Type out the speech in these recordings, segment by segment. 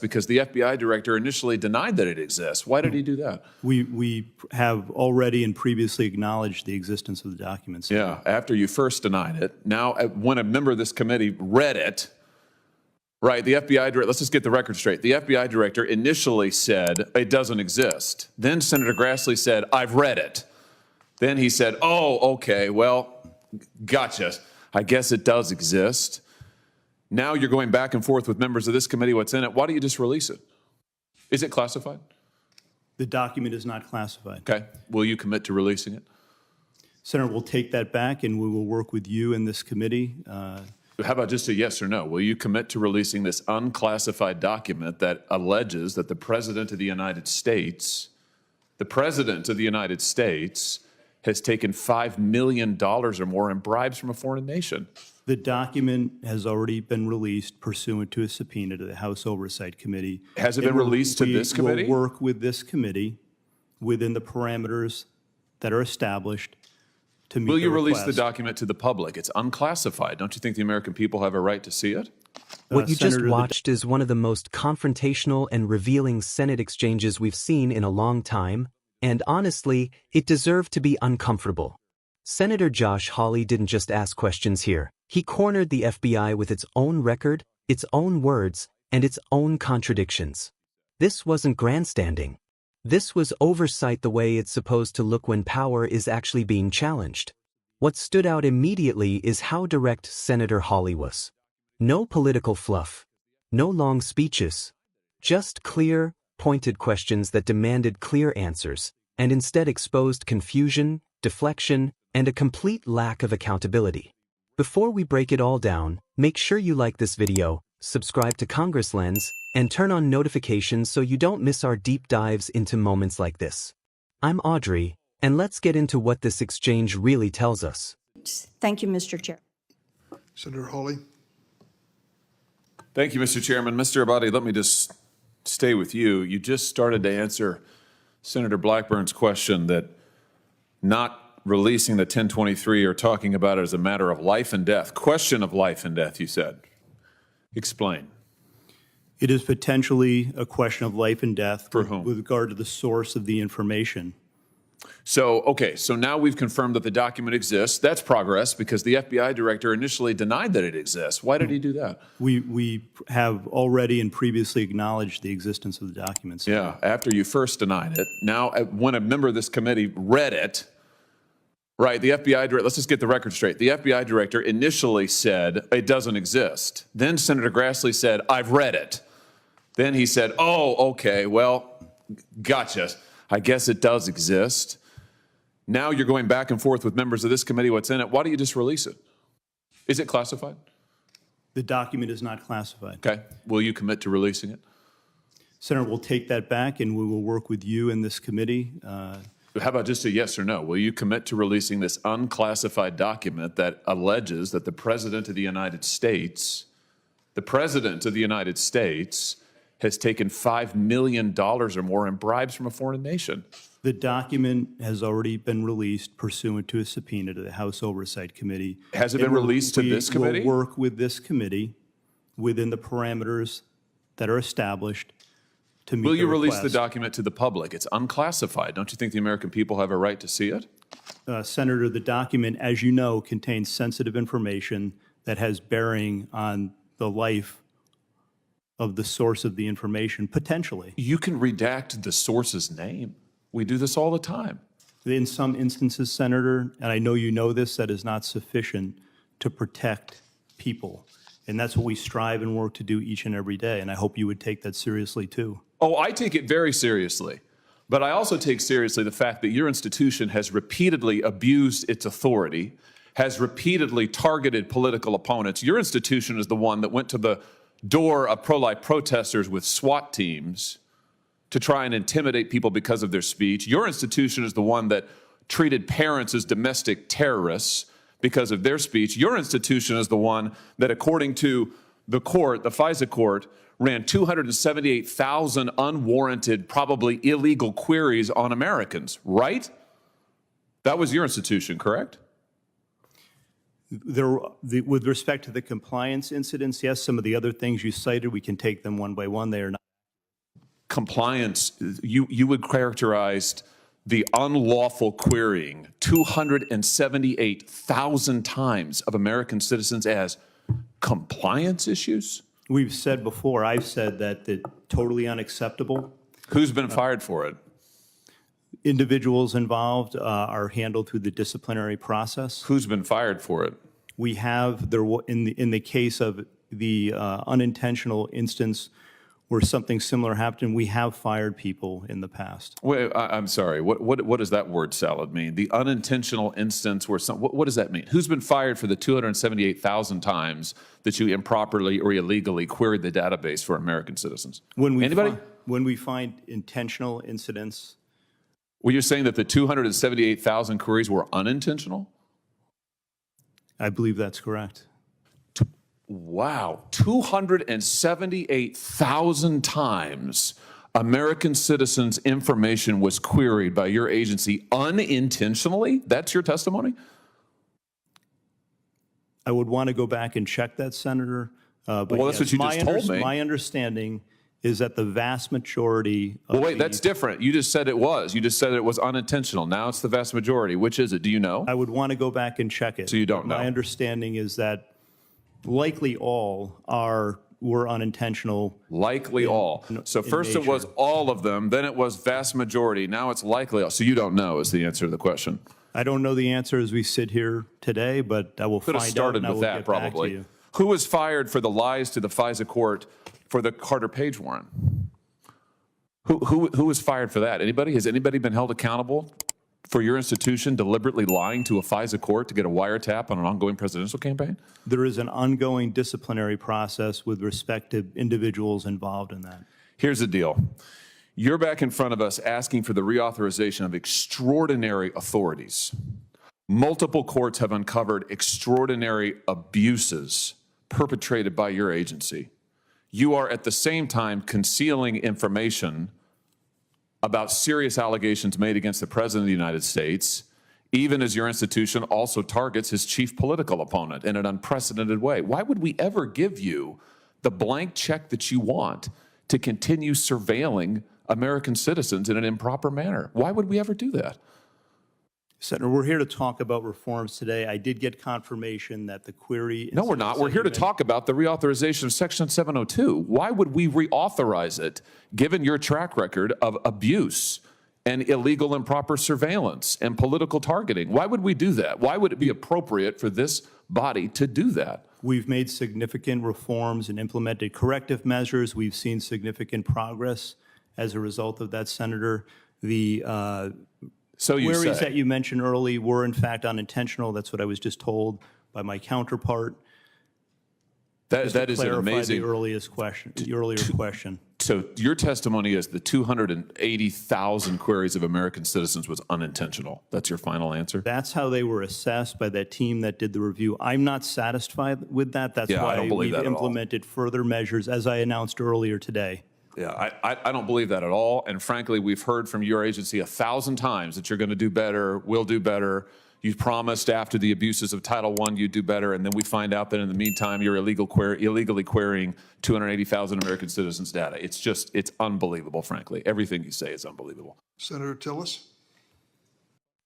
because the FBI director initially denied that it exists. Why did he do that? We have already and previously acknowledged the existence of the documents. Yeah, after you first denied it. Now, when a member of this committee read it, right, the FBI director, let's just get the record straight. The FBI director initially said it doesn't exist. Then Senator Grassley said, I've read it. Then he said, oh, okay, well, gotcha. I guess it does exist. Now you're going back and forth with members of this committee what's in it. Why don't you just release it? Is it classified? The document is not classified. Okay. Will you commit to releasing it? Senator, we'll take that back and we will work with you and this committee. How about just a yes or no? Will you commit to releasing this unclassified document that alleges that the President of the United States, has taken $5 million or more in bribes from a foreign nation? The document has already been released pursuant to a subpoena to the House Oversight Committee. Has it been released to this committee? We will work with this committee within the parameters that are established to meet the request. Will you release the document to the public? It's unclassified. Don't you think the American people have a right to see it? What you just watched is one of the most confrontational and revealing Senate exchanges we've seen in a long time, and honestly, it deserved to be uncomfortable. Senator Josh Hawley didn't just ask questions here. He cornered the FBI with its own record, its own words, and its own contradictions. This wasn't grandstanding. This was oversight the way it's supposed to look when power is actually being challenged. What stood out immediately is how direct Senator Hawley was. No political fluff. No long speeches. Just clear, pointed questions that demanded clear answers, and instead exposed confusion, deflection, and a complete lack of accountability. Before we break it all down, make sure you like this video, subscribe to Congress Lens, and turn on notifications so you don't miss our deep dives into moments like this. I'm Audrey, and let's get into what this exchange really tells us. Thank you, Mr. Chair. Senator Hawley. Thank you, Mr. Chairman. Mr. Abadi, let me just stay with you. You just started to answer Senator Blackburn's question that not releasing the 1023 or talking about it as a matter of life and death. Question of life and death, you said. Explain. It is potentially a question of life and death For whom? With regard to the source of the information. So, okay, so now we've confirmed that the document exists. That's progress because the FBI director initially denied that it exists. Why did he do that? We have already and previously acknowledged the existence of the documents. Yeah, after you first denied it. Now, when a member of this committee read it, right, the FBI director, let's just get the record straight. The FBI director initially said it doesn't exist. Then Senator Grassley said, I've read it. Then he said, oh, okay, well, gotcha. I guess it does exist. Now you're going back and forth with members of this committee what's in it. Why don't you just release it? Is it classified? The document is not classified. Okay. Will you commit to releasing it? Senator, we'll take that back and we will work with you and this committee. How about just a yes or no? Will you commit to releasing this unclassified document that alleges that the President of the United States, has taken $5 million or more in bribes from a foreign nation? The document has already been released pursuant to a subpoena to the House Oversight Committee. Has it been released to this committee? We will work with this committee within the parameters that are established to meet the request. Will you release the document to the public? It's unclassified. Don't you think the American people have a right to see it? Senator, the document, as you know, contains sensitive information that has bearing on the life of the source of the information, potentially. You can redact the source's name. We do this all the time. In some instances, Senator, and I know you know this, that is not sufficient to protect people. And that's what we strive and work to do each and every day. And I hope you would take that seriously, too. Oh, I take it very seriously. But I also take seriously the fact that your institution has repeatedly abused its authority, has repeatedly targeted political opponents. Your institution is the one that went to the door of pro-life protesters with SWAT teams to try and intimidate people because of their speech. Your institution is the one that treated parents as domestic terrorists because of their speech. Your institution is the one that, according to the court, the FISA court, ran 278,000 unwarranted, probably illegal queries on Americans, right? That was your institution, correct? With respect to the compliance incidents, yes, some of the other things you cited, we can take them one by one. They are not compliance, you would characterize the unlawful querying 278,000 times of American citizens as compliance issues? We've said before, I've said that totally unacceptable. Who's been fired for it? Individuals involved are handled through the disciplinary process. Who's been fired for it? We have, in the case of the unintentional instance where something similar happened, we have fired people in the past. Wait, I'm sorry. What does that word salad mean? The unintentional instance where what does that mean? Who's been fired for the 278,000 times that you improperly or illegally queried the database for American citizens? Anybody? When we find intentional incidents. Well, you're saying that the 278,000 queries were unintentional? I believe that's correct. Wow, 278,000 times American citizens' information was queried by your agency unintentionally? That's your testimony? I would want to go back and check that, Senator. But well, that's what you just told me. My understanding is that the vast majority of Well, wait, that's different. You just said it was. You just said it was unintentional. Now it's the vast majority. Which is it? Do you know? I would want to go back and check it. So you don't know? My understanding is that likely all were unintentional. Likely all. So first it was all of them, then it was vast majority. Now it's likely all. So you don't know is the answer to the question. I don't know the answer as we sit here today, but I will Could find have started out and with I will that get back to probably. you. Who was fired for the lies to the FISA court for the Carter Page warrant? Who was fired for that? Anybody? Has anybody been held accountable for your institution deliberately lying to a FISA court to get a wiretap on an ongoing presidential campaign? There is an ongoing disciplinary process with respect to individuals involved in that. Here's the deal. You're back in front of us asking for the reauthorization of extraordinary authorities. Multiple courts have uncovered extraordinary abuses perpetrated by your agency. You are at the same time concealing information about serious allegations made against the President of the United States, even as your institution also targets his chief political opponent in an unprecedented way. Why would we ever give you the blank check that you want to continue surveilling American citizens in an improper manner? Why would we ever do that? Senator, we're here to talk about reforms today. I did get confirmation that the query... No, we're not. We're here to talk about the reauthorization of Section 702. Why would we reauthorize it, given your track record of abuse and illegal improper surveillance and political targeting? Why would we do that? Why would it be appropriate for this body to do that? We've made significant reforms and implemented corrective measures. We've seen significant progress as a result of that, Senator. The queries that you mentioned early were, in fact, unintentional. That's what I was just told by my counterpart. That is an amazing... The earlier question. So your testimony is the 280,000 queries of American citizens was unintentional. That's your final answer? That's how they were assessed by that team that did the review. I'm not satisfied with that. That's why we've implemented further measures, as I announced earlier today. Yeah, I don't believe that at all. And frankly, we've heard from your agency 1,000 times that you're going to do better, will do better. You promised after the abuses of Title I you'd do better, and then we find out that in the meantime you're illegally querying 280,000 American citizens' data. It's unbelievable, frankly. Everything you say is unbelievable. Senator Tillis.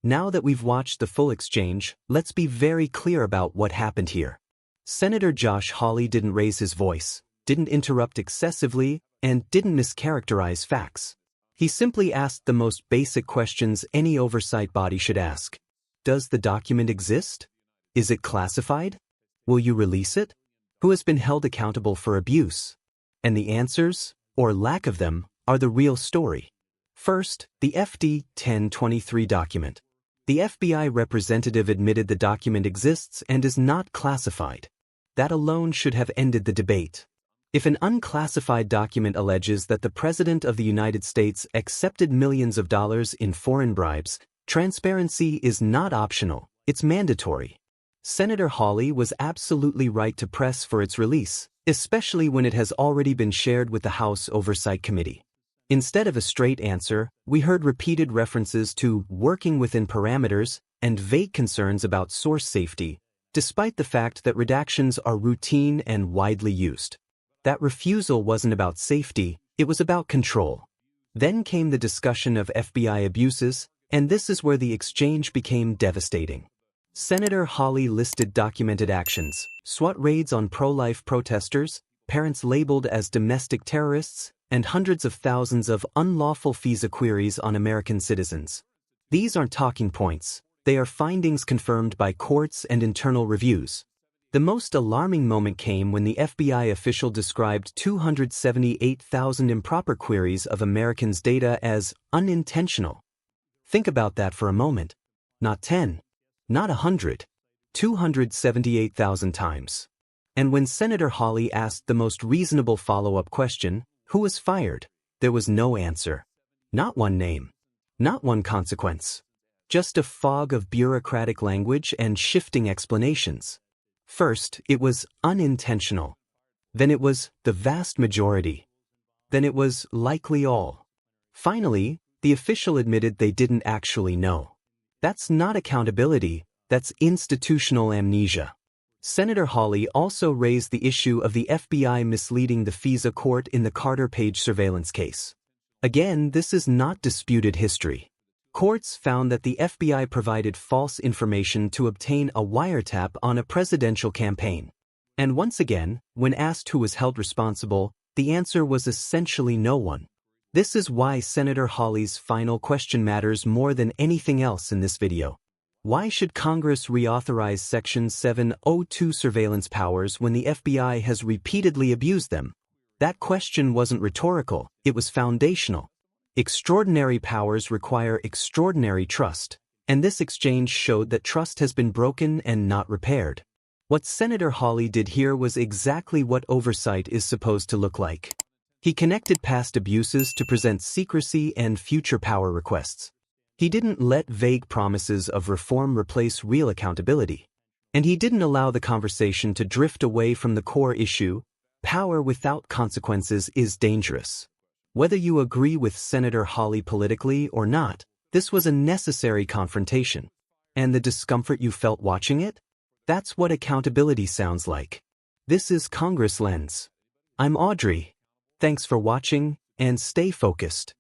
Now that we've watched the full exchange, let's be very clear about what happened here. Senator Josh Hawley didn't raise his voice, didn't interrupt excessively, and didn't mischaracterize facts. He simply asked the most basic questions any oversight body should ask. Does the document exist? Is it classified? Will you release it? Who has been held accountable for abuse? And the answers, or lack of them, are the real story. First, the FD 1023 document. The FBI representative admitted the document exists and is not classified. That alone should have ended the debate. If an unclassified document alleges that the President of the United States accepted millions of dollars in foreign bribes, transparency is not optional, it's mandatory. Senator Hawley was absolutely right to press for its release, especially when it has already been shared with the House Oversight Committee. Instead of a straight answer, we heard repeated references to working within parameters and vague concerns about source safety, despite the fact that redactions are routine and widely used. That refusal wasn't about safety, it was about control. Then came the discussion of FBI abuses, and this is where the exchange became devastating. Senator Hawley listed documented actions, SWAT raids on pro-life protesters, parents labeled as domestic terrorists, and hundreds of thousands of unlawful visa queries on American citizens. These aren't talking points, they are findings confirmed by courts and internal reviews. The most alarming moment came when the FBI official described 278,000 improper queries of Americans' data as unintentional. Think about that for a moment. Not 10, not 100, 278,000 times. And when Senator Hawley asked the most reasonable follow-up question, who was fired, there was no answer. Not one name. Not one consequence. Just a fog of bureaucratic language and shifting explanations. First, it was unintentional. Then it was the vast majority. Then it was likely all. Finally, the official admitted they didn't actually know. That's not accountability, that's institutional amnesia. Senator Hawley also raised the issue of the FBI misleading the FISA court in the Carter Page surveillance case. Again, this is not disputed history. Courts found that the FBI provided false information to obtain a wiretap on a presidential campaign. And once again, when asked who was held responsible, the answer was essentially no one. This is why Senator Hawley's final question matters more than anything else in this video. Why should Congress reauthorize Section 702 surveillance powers when the FBI has repeatedly abused them? That question wasn't rhetorical, it was foundational. Extraordinary powers require extraordinary trust, and this exchange showed that trust has been broken and not repaired. What Senator Hawley did here was exactly what oversight is supposed to look like. He connected past abuses to present secrecy and future power requests. He didn't let vague promises of reform replace real accountability. And he didn't allow the conversation to drift away from the core issue: power without consequences is dangerous. Whether you agree with Senator Hawley politically or not, this was a necessary confrontation. And the discomfort you felt watching it? That's what accountability sounds like. This is Congress Lens. I'm Audrey. Thanks for watching, and stay focused.